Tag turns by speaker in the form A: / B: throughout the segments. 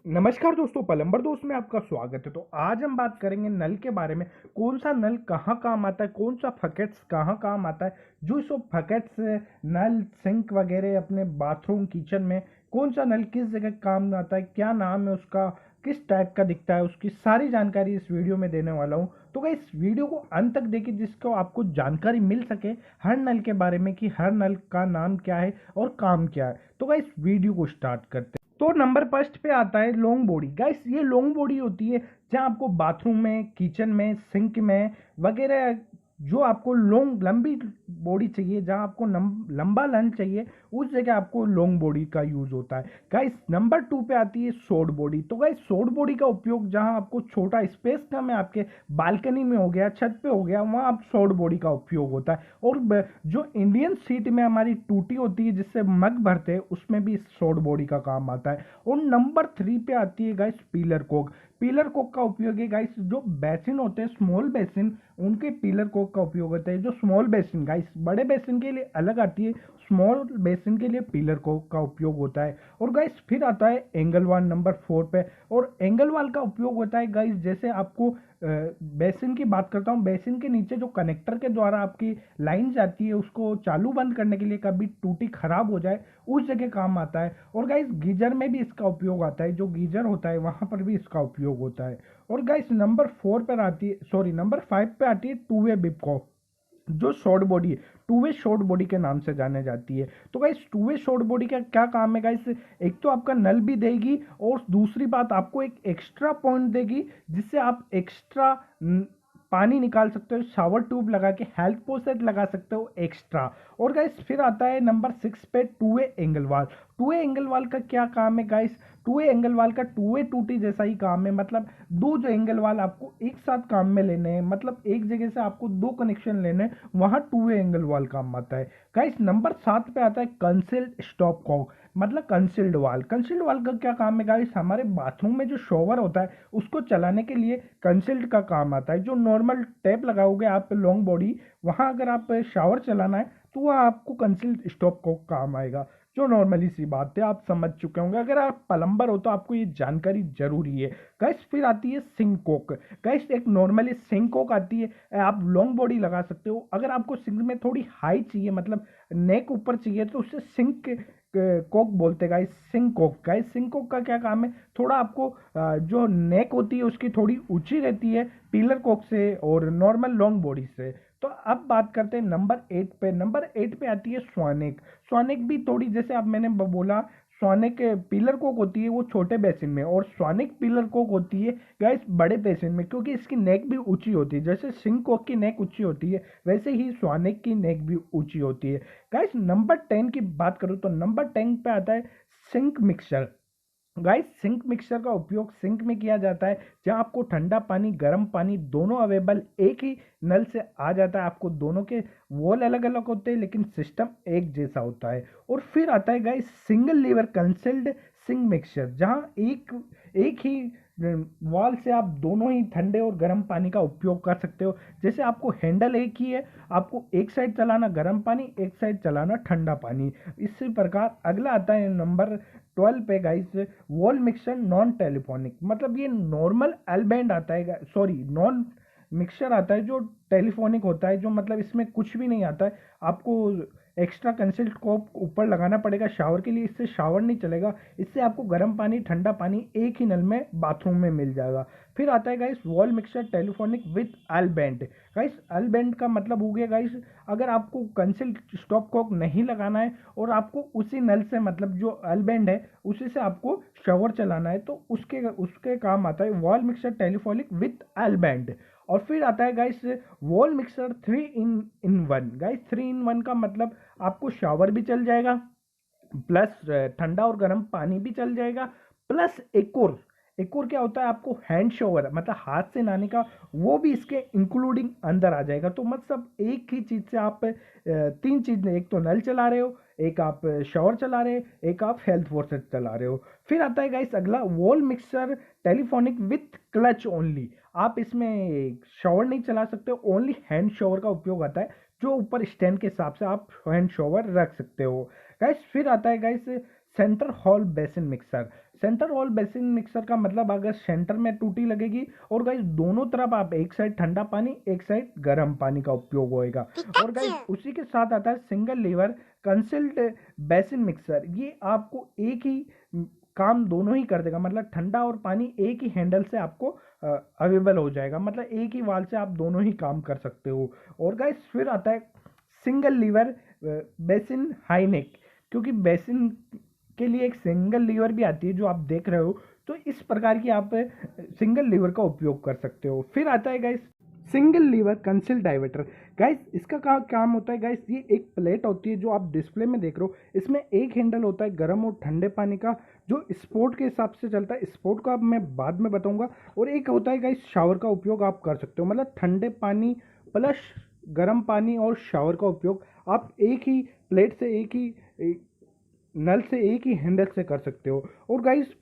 A: नमस्कार दोस्तों, प्लम्बर दोस्त में आपका स्वागत है। तो आज हम बात करेंगे नल के बारे में। कौन सा नल कहाँ काम आता है, कौन सा फकेट्स कहाँ काम आता है, जो सब फकेट्स नल सिंक वगैरह अपने बाथरूम किचन में कौन सा नल किस जगह काम आता है, क्या नाम है उसका, किस टाइप का दिखता है, उसकी सारी जानकारी इस वीडियो में देने वाला हूँ। तो गाइस इस वीडियो को अंत तक देखिए, जिसको आपको जानकारी मिल सके हर नल के बारे में कि हर नल का नाम क्या है और काम क्या है। तो गाइस वीडियो को स्टार्ट करते हैं। तो नंबर फर्स्ट पे आता है लॉन्ग बॉडी। गाइस ये लॉन्ग बॉडी होती है जहां आपको बाथरूम में, किचन में, सिंक में वगैरह जो आपको लॉन्ग लंबी बॉडी चाहिए, जहां आपको लंबा लन चाहिए, उस जगह आपको लॉन्ग बॉडी का यूज होता है। गाइस नंबर 2 पे आती है शॉर्ट बॉडी। तो गाइस शॉर्ट बॉडी का उपयोग जहां आपको छोटा स्पेस कम है, आपके बालकनी में हो गया, छत पे हो गया, वहां आप शॉर्ट बॉडी का उपयोग होता है। और जो इंडियन सीट में हमारी टूटी होती है जिससे मग भरते हैं, उसमें भी शॉर्ट बॉडी का काम आता है। और नंबर 3 पे आती है guys pillar Coke. Pillar Coke का उपयोग है गाइस, जो बेसिन होते हैं स्मॉल बेसिन, उनके पिलर कोक का उपयोग होता है। जो स्मॉल बेसिन, गाइस बड़े बेसिन के लिए अलग आती है, स्मॉल बेसिन के लिए पिलर कोक का उपयोग होता है। और गाइस फिर आता है एंगल वाल नंबर 4 पे। और एंगल वाल का उपयोग होता है गाइस, जैसे आपको बेसिन की बात करता हूँ, बेसिन के नीचे जो कनेक्टर के द्वारा आपकी लाइन जाती है, उसको चालू बंद करने के लिए, कभी टूटी खराब हो जाए उस जगह काम आता है। और गाइस गीजर में भी इसका उपयोग आता है, जो गीजर होता है वहां पर भी इसका उपयोग होता है। और गाइस नंबर 4 पर आती है, सॉरी नंबर 5 पे आती है टू वे बिपको, जो शॉर्ट बॉडी है, टू वे शॉर्ट बॉडी के नाम से जाने जाती है। तो guys two way short body का क्या काम है गाइस, एक तो आपका नल भी देगी और दूसरी बात आपको एक एक्स्ट्रा पॉइंट देगी, जिससे आप एक्स्ट्रा पानी निकाल सकते हो, शावर ट्यूब लगा के हेल्थ पोसेट लगा सकते हो एक्स्ट्रा। और गाइस फिर आता है नंबर 6 पे टू वे एंगल वाल। टू वे एंगल वाल का क्या काम है गाइस, टू वे एंगल वाल का टू वे टूटी जैसा ही काम है। मतलब दो जो एंगल वाल आपको एक साथ काम में लेने हैं, मतलब एक जगह से आपको दो कनेक्शन लेने हैं, वहां टू वे एंगल वाल काम आता है। गाइस नंबर 7 पे आता है कंसील्ड स्टॉप कॉक, मतलब कंसील्ड वाल। कंसील्ड वाल का क्या काम है गाइस, हमारे बाथरूम में जो शॉवर होता है उसको चलाने के लिए कंसील्ड का काम आता है। जो नॉर्मल टैप लगाओगे आप लॉन्ग बॉडी, वहां अगर आप शावर चलाना है तो वह आपको कंसील्ड स्टॉप कॉक काम आएगा। जो नॉर्मली सी बात है, आप समझ चुके होंगे। अगर आप प्लम्बर हो तो आपको ये जानकारी जरूरी है। गैस फिर आती है सिंक कोक। गैस एक नॉर्मली सिंक कोक आती है, आप लॉन्ग बॉडी लगा सकते हो। अगर आपको सिंक में थोड़ी हाई चाहिए, मतलब नेक ऊपर चाहिए, तो उससे सिंक कोक बोलते हैं guys, sink cock. Guys sink cock का क्या काम है, थोड़ा आपको जो नेक होती है उसकी थोड़ी ऊंची रहती है पिलर कोक से और नॉर्मल लॉन्ग बॉडी से। तो अब बात करते हैं नंबर 8 पे। नंबर 8 पे आती है स्वानिक। स्वानिक भी थोड़ी, जैसे अब मैंने बोला, स्वानिक पिलर कोक होती है वो छोटे बेसिन में, और स्वानिक पिलर कोक होती है गाइस बड़े बेसिन में, क्योंकि इसकी नेक भी ऊंची होती है। जैसे सिंक कोक की नेक ऊंची होती है, वैसे ही स्वानिक की नेक भी ऊंची होती है। गाइस नंबर 10 की बात करूँ तो नंबर 10 पे आता है sink mixer. Guys sink mixer का उपयोग सिंक में किया जाता है, जहां आपको ठंडा पानी, गर्म पानी दोनों अवेलेबल एक ही नल से आ जाता है। आपको दोनों के वॉल अलग अलग होते हैं लेकिन सिस्टम एक जैसा होता है। और फिर आता है guys single lever concealed sink mixer, जहां एक एक ही वॉल से आप दोनों ही ठंडे और गर्म पानी का उपयोग कर सकते हो। जैसे आपको हैंडल एक ही है, आपको एक साइड चलाना गर्म पानी, एक साइड चलाना ठंडा पानी। इसी प्रकार अगला आता है नंबर 12 पे guys wall mixer non telephonic. मतलब ये नॉर्मल एल बैंड आता है, सॉरी नॉन मिक्सर आता है जो टेलीफोनिक होता है, जो मतलब इसमें कुछ भी नहीं आता है। आपको एक्स्ट्रा कंसिल्ड कॉप ऊपर लगाना पड़ेगा शावर के लिए, इससे शावर नहीं चलेगा। इससे आपको गर्म पानी, ठंडा पानी एक ही नल में बाथरूम में मिल जाएगा। फिर आता है guys wall mixer telephonic with L band. Guys L band का मतलब हो गया गाइस, अगर आपको कंसिल्ड स्टॉप कॉक नहीं लगाना है और आपको उसी नल से, मतलब जो एल बैंड है उसी से आपको शावर चलाना है, तो उसके उसके काम आता है wall mixer telephonic with L band. और फिर आता है guys wall mixer 3 in 1। Guys 3 in 1 का मतलब आपको शावर भी चल जाएगा, प्लस ठंडा और गर्म पानी भी चल जाएगा, प्लस एक और क्या होता है, आपको हैंड शॉवर, मतलब हाथ से नहाने का, वो भी इसके इंक्लूडिंग अंदर आ जाएगा। तो मतलब एक ही चीज से आप तीन चीज, एक तो नल चला रहे हो, एक आप शॉवर चला रहे हो, एक आप हेल्थ फॉर्सेट चला रहे हो। फिर आता है गाइस अगला wall mixer telephonic with clutch only. आप इसमें शॉवर नहीं चला सकते, ओनली हैंड शॉवर का उपयोग आता है, जो ऊपर स्टैंड के हिसाब से आप हैंड शॉवर रख सकते हो। गाइस फिर आता है guys centre hall basin mixer. Centre wall basin mixer का मतलब अगर सेंटर में टूटी लगेगी और गाइस दोनों तरफ आप एक साइड ठंडा पानी एक साइड गर्म पानी का उपयोग होएगा। और गाइस उसी के साथ आता है सिंगल लीवर कंसिल्ड बेसिन मिक्सर। ये आपको एक ही काम दोनों ही कर देगा, मतलब ठंडा और पानी एक ही हैंडल से आपको अवेलेबल हो जाएगा, मतलब एक ही वाल से आप दोनों ही काम कर सकते हो। और गाइस फिर आता है single liver basin high neck, क्योंकि बेसिन के लिए एक सिंगल लीवर भी आती है जो आप देख रहे हो, तो इस प्रकार की आप सिंगल लीवर का उपयोग कर सकते हो। फिर आता है guys single liver conceal diverter. Guys इसका काम होता है गाइस, ये एक प्लेट होती है जो आप डिस्प्ले में देख रहे हो, इसमें एक हैंडल होता है गर्म और ठंडे पानी का जो स्पोर्ट के हिसाब से चलता है, स्पोर्ट का अब मैं बाद में बताऊंगा। और एक होता है गाइस शावर का उपयोग आप कर सकते हो, मतलब ठंडे पानी प्लस गर्म पानी और शावर का उपयोग आप एक ही प्लेट से एक ही नल से एक ही हैंडल से कर सकते हो। और गाइस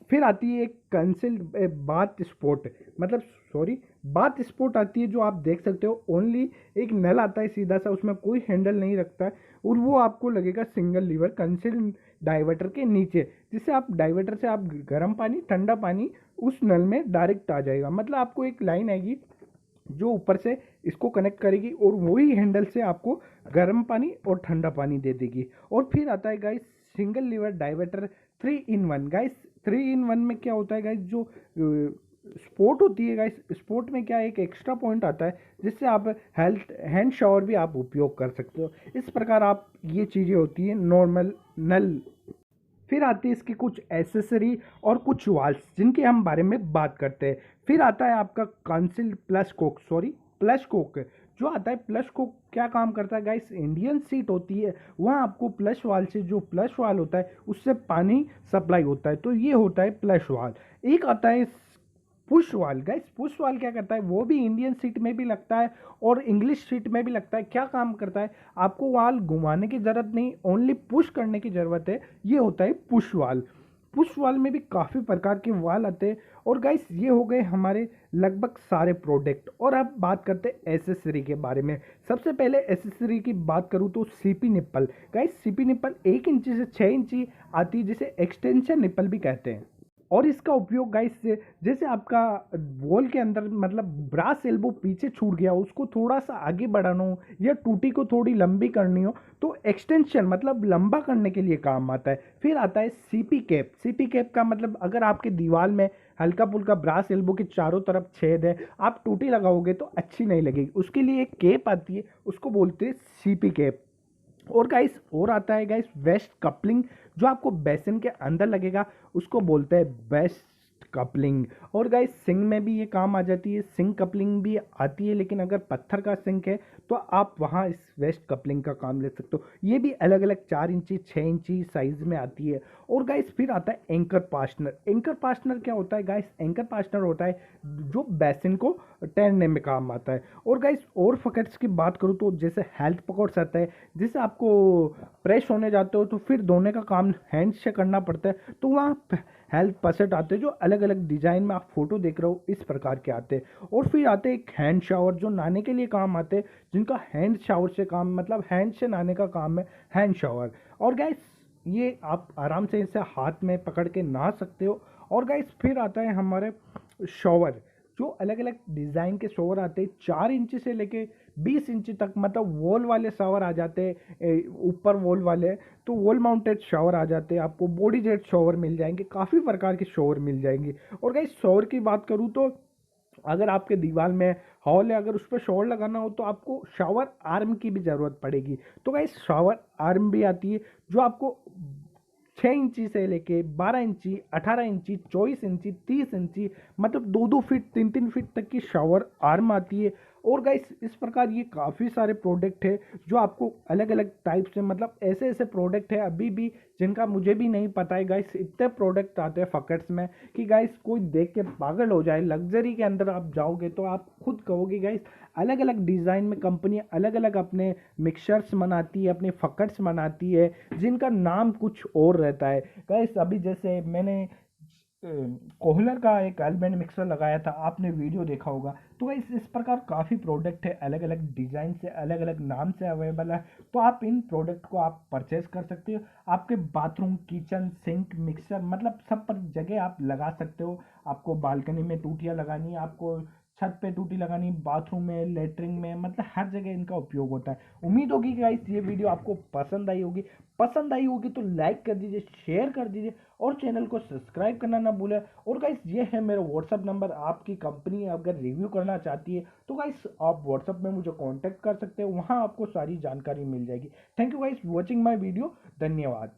A: फिर आती है एक कंसिल बाथ स्पोर्ट, मतलब सॉरी बाथ स्पोर्ट आती है जो आप देख सकते हो, ओनली एक नल आता है सीधा सा, उसमें कोई हैंडल नहीं रखता है, और वो आपको लगेगा सिंगल लीवर कंसिल डाइवर्टर के नीचे, जिससे आप डाइवर्टर से आप गर्म पानी ठंडा पानी उस नल में डायरेक्ट आ जाएगा। मतलब आपको एक लाइन आएगी जो ऊपर से इसको कनेक्ट करेगी और वही हैंडल से आपको गर्म पानी और ठंडा पानी दे देगी। और फिर आता है guys single liver diverter 3 in 1। Guys 3 in 1 में क्या होता है गाइस, जो स्पोर्ट होती है गाइस, स्पोर्ट में क्या एक एक्स्ट्रा पॉइंट आता है जिससे आप हेल्थ हैंड शावर भी आप उपयोग कर सकते हो। इस प्रकार आप ये चीज़ें होती हैं नॉर्मल नल। फिर आती है इसकी कुछ एसेसरी और कुछ वाल्स जिनके हम बारे में बात करते हैं। फिर आता है आपका council plus Coke, sorry plus Coke जो आता है। प्लस कोक क्या काम करता है गाइस, इंडियन सीट होती है वहाँ आपको प्लस वाल से, जो प्लस वाल होता है उससे पानी सप्लाई होता है, तो ये होता है प्लस वाल। एक आता है पुश वाल। गाइस पुश वाल क्या करता है, वो भी इंडियन सीट में भी लगता है और इंग्लिश सीट में भी लगता है। क्या काम करता है, आपको वाल घुमाने की ज़रूरत नहीं, ओनली पुश करने की ज़रूरत है, ये होता है पुश वाल। पुश वाल में भी काफ़ी प्रकार के वाल आते हैं। और गाइस ये हो गए हमारे लगभग सारे प्रोडक्ट। और अब बात करते हैं एसेसरी के बारे में। सबसे पहले एसेसरी की बात करूँ तो CP nipple. Guys CP nipple 1 इंची से 6 इंची आती है, जिसे एक्सटेंशन निप्पल भी कहते हैं। और इसका उपयोग गाइस जैसे आपका वॉल के अंदर मतलब ब्रास एल्बो पीछे छूट गया, उसको थोड़ा सा आगे बढ़ाना हो या टूटी को थोड़ी लंबी करनी हो तो एक्सटेंशन मतलब लंबा करने के लिए काम आता है। फिर आता है सीपी कैप। सीपी कैप का मतलब अगर आपके दीवार में हल्का फुल्का ब्रास एल्बो के चारों तरफ छेद है, आप टूटी लगाओगे तो अच्छी नहीं लगेगी, उसके लिए एक कैप आती है, उसको बोलते हैं सीपी कैप। और गाइस और आता है गाइस वेस्ट कपलिंग, जो आपको बेसिन के अंदर लगेगा उसको बोलते हैं बेस्ट कपलिंग। और गाइस सिंक में भी ये काम आ जाती है, सिंक कपलिंग भी आती है, लेकिन अगर पत्थर का सिंक है तो आप वहाँ इस वेस्ट कपलिंग का काम ले सकते हो। ये भी अलग अलग 4 इंची 6 इंची साइज में आती है। और गाइस फिर आता है एंकर पास्टनर। एंकर पास्टनर क्या होता है गाइस, एंकर पास्टनर होता है जो बेसिन को तैरने में काम आता है। और गाइस और फकेट्स की बात करूँ तो जैसे हेल्थ पकॉट्स आता है, जिससे आपको प्रेस होने जाते हो तो फिर धोने का काम हैंड से करना पड़ता है, तो वहाँ हेल्थ पसेट आते हैं जो अलग अलग डिजाइन में आप फोटो देख रहे हो इस प्रकार के आते हैं। और फिर आते हैं एक हैंड शावर जो नहाने के लिए काम आते हैं, जिनका हैंड शावर से काम मतलब हैंड से नहाने का काम है हैंड शावर। और गाइस ये आप आराम से इसे हाथ में पकड़ के नहा सकते हो। और गाइस फिर आता है हमारे शॉवर, जो अलग अलग डिज़ाइन के शॉवर आते हैं 4 इंची से लेके 20 इंची तक, मतलब वॉल वाले शावर आ जाते हैं, ऊपर वॉल वाले तो वॉल माउंटेड शॉवर आ जाते हैं, आपको बॉडी जेट शॉवर मिल जाएंगे, काफ़ी प्रकार के शॉवर मिल जाएंगे। और गाइस शॉवर की बात करूँ तो अगर आपके दीवार में हॉल है, अगर उस पर शॉवर लगाना हो तो आपको शावर आर्म की भी ज़रूरत पड़ेगी। तो गाइस शावर आर्म भी आती है जो आपको 6 इंची से लेके 12 इंची 18 इंची 24 इंची 30 इंची मतलब 2-2 फीट 3-3 फीट तक की शावर आर्म आती है। और गाइस इस प्रकार ये काफ़ी सारे प्रोडक्ट है जो आपको अलग अलग टाइप से, मतलब ऐसे ऐसे प्रोडक्ट है अभी भी जिनका मुझे भी नहीं पता है गाइस। इतने प्रोडक्ट आते हैं फकट्स में कि गाइस कोई देख के पागल हो जाए। लग्जरी के अंदर आप जाओगे तो आप खुद कहोगे गाइस अलग अलग डिज़ाइन में कंपनी अलग अलग अपने मिक्सचर्स बनाती है, अपने फकट्स बनाती है जिनका नाम कुछ और रहता है। गाइस अभी जैसे मैंने कोहलर का एक एलबेंड मिक्सर लगाया था, आपने वीडियो देखा होगा। तो इस प्रकार काफ़ी प्रोडक्ट है, अलग अलग डिज़ाइन से, अलग अलग नाम से अवेलेबल है। तो आप इन प्रोडक्ट को आप परचेज कर सकते हो। आपके बाथरूम, किचन, सिंक, मिक्सर, मतलब सब पर जगह आप लगा सकते हो। आपको बालकनी में टूटियाँ लगानी है, आपको छत पे टूटी लगानी, बाथरूम में, लेटरिन में, मतलब हर जगह इनका उपयोग होता है। उम्मीद होगी कि गाइस ये वीडियो आपको पसंद आई होगी। पसंद आई होगी तो लाइक कर दीजिए, शेयर कर दीजिए और चैनल को सब्सक्राइब करना ना भूलें। और गाइस ये है मेरा व्हाट्सअप नंबर, आपकी कंपनी अगर रिव्यू करना चाहती है तो गाइस आप व्हाट्सअप में मुझे कांटेक्ट कर सकते हैं, वहाँ आपको सारी जानकारी मिल जाएगी। Thank you guys watching my video. धन्यवाद।